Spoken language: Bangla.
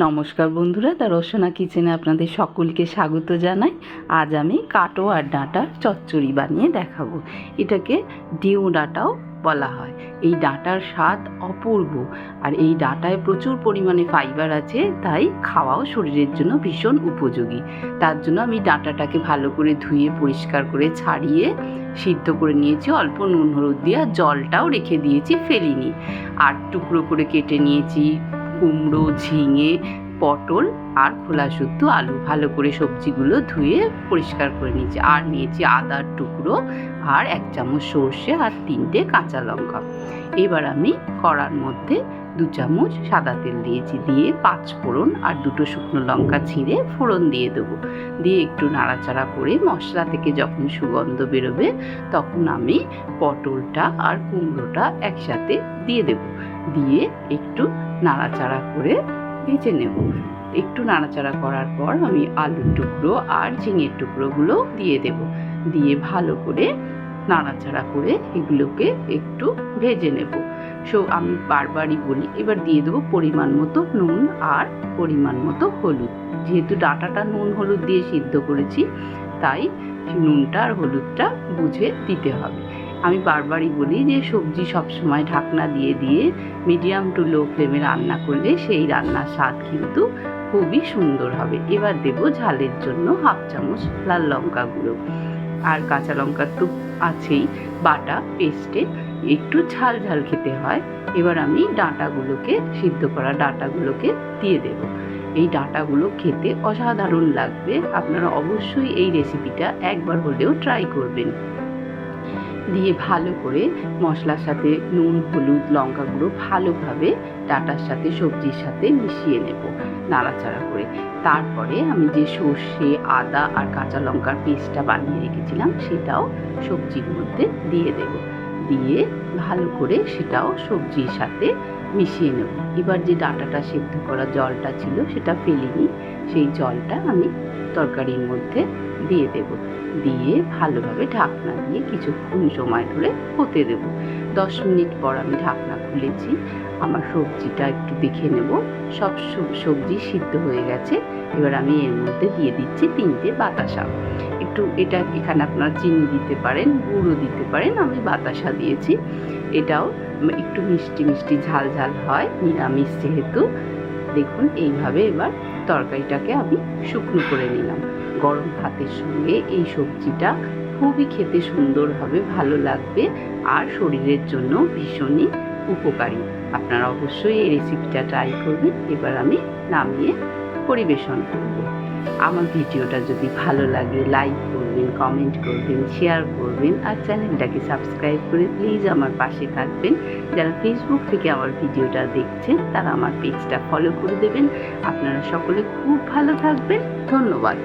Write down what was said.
নমস্কার বন্ধুরা, দ্য রসনা কিচেনে আপনাদের সকলকে স্বাগত জানাই। আজ আমি কাটো আর ডাঁটার চচ্চড়ি বানিয়ে দেখাবো। এটাকে ডিউ ডাঁটাও বলা হয়। এই ডাঁটার স্বাদ অপূর্ব, আর এই ডাঁটায় প্রচুর পরিমাণে ফাইবার আছে, তাই খাওয়াও শরীরের জন্য ভীষণ উপযোগী। তার জন্য আমি ডাঁটাটাকে ভালো করে ধুয়ে পরিষ্কার করে ছাড়িয়ে সিদ্ধ করে নিয়েছি অল্প নুন হলুদ দিয়ে, আর জলটাও রেখে দিয়েছি, ফেলিনি। আর টুকরো করে কেটে নিয়েছি কুমড়ো, ঝিঙে, পটল আর খোলা শুদ্ধ আলু। ভালো করে সবজিগুলো ধুয়ে পরিষ্কার করে নিয়েছি। আর নিয়েছি আদার টুকরো, আর 1 চামচ সর্ষে, আর 3টে কাঁচা লঙ্কা। এবার আমি কড়ার মধ্যে 2 চামচ সাদা তেল দিয়েছি, দিয়ে 5 ফোড়ন আর 2টো শুকনো লঙ্কা ছিঁড়ে ফোড়ন দিয়ে দেবো। দিয়ে একটু নাড়াচাড়া করে মশলা থেকে যখন সুগন্ধ বেরোবে, তখন আমি পটলটা আর কুমড়োটা একসাথে দিয়ে দেবো। দিয়ে একটু নাড়াচাড়া করে ভেজে নেব। একটু নাড়াচাড়া করার পর আমি আলুর টুকরো আর ঝিঙের টুকরোগুলো দিয়ে দেব। দিয়ে ভালো করে নাড়াচাড়া করে এগুলোকে একটু ভেজে নেব। আমি বারবারই বলি, এবার দিয়ে দেবো পরিমাণ মতো নুন আর পরিমাণ মতো হলুদ। যেহেতু ডাঁটাটা নুন হলুদ দিয়ে সিদ্ধ করেছি, তাই নুনটা আর হলুদটা বুঝে দিতে হবে। আমি বারবারই বলি যে সবজি সবসময় ঢাকনা দিয়ে দিয়ে মিডিয়াম টু লো ফ্লেমে রান্না করলে সেই রান্নার স্বাদ কিন্তু খুবই সুন্দর হবে। এবার দেব ঝালের জন্য 1/2 চামচ লাল লঙ্কা গুঁড়ো, আর কাঁচা লঙ্কা তো আছেই, বাটা পেস্টে একটু ঝাল ঝাল খেতে হয়। এবার আমি ডাঁটাগুলোকে, সিদ্ধ করা ডাঁটাগুলোকে দিয়ে দেব। এই ডাঁটাগুলো খেতে অসাধারণ লাগবে। আপনারা অবশ্যই এই রেসিপিটা একবার হলেও ট্রাই করবেন। দিয়ে ভালো করে মশলার সাথে নুন হলুদ লঙ্কা গুঁড়ো ভালোভাবে ডাঁটার সাথে সবজির সাথে মিশিয়ে নেব নাড়াচাড়া করে। তারপরে আমি যে সর্ষে আদা আর কাঁচা লঙ্কার পেস্টটা বানিয়ে রেখেছিলাম, সেটাও সবজির মধ্যে দিয়ে দেব। দিয়ে ভালো করে সেটাও সবজির সাথে মিশিয়ে নেব। এবার যে ডাঁটাটা সেদ্ধ করা জলটা ছিল সেটা ফেলিনি, সেই জলটা আমি তরকারির মধ্যে দিয়ে দেব। দিয়ে ভালোভাবে ঢাকনা দিয়ে কিছুক্ষণ সময় ধরে হতে দেব। 10 মিনিট পর আমি ঢাকনা খুলেছি। আমার সবজিটা একটু দেখে নেব, সব সবজি সিদ্ধ হয়ে গেছে। এবার আমি এর মধ্যে দিয়ে দিচ্ছি 3টে বাতাসা। এখানে আপনারা চিনি দিতে পারেন, গুঁড়ো দিতে পারেন, আমি বাতাসা দিয়েছি। এটাও একটু মিষ্টি মিষ্টি ঝাল ঝাল হয়, নিরামিষ যেহেতু। দেখুন এইভাবে এবার তরকারিটাকে আমি শুকনো করে নিলাম। গরম ভাতের সঙ্গে এই সবজিটা খুবই খেতে সুন্দর হবে, ভালো লাগবে, আর শরীরের জন্য ভীষণই উপকারী। আপনারা অবশ্যই এই রেসিপিটা ট্রাই করবেন। এবার আমি নামিয়ে পরিবেশন করব। আমার ভিডিওটা যদি ভালো লাগে লাইক করবেন, কমেন্ট করবেন, শেয়ার করবেন, আর চ্যানেলটাকে সাবস্ক্রাইব করে প্লিজ আমার পাশে থাকবেন। যারা ফেসবুক থেকে আমার ভিডিওটা দেখছেন, তারা আমার পেজটা ফলো করে দেবেন। আপনারা সকলে খুব ভালো থাকবেন। ধন্যবাদ।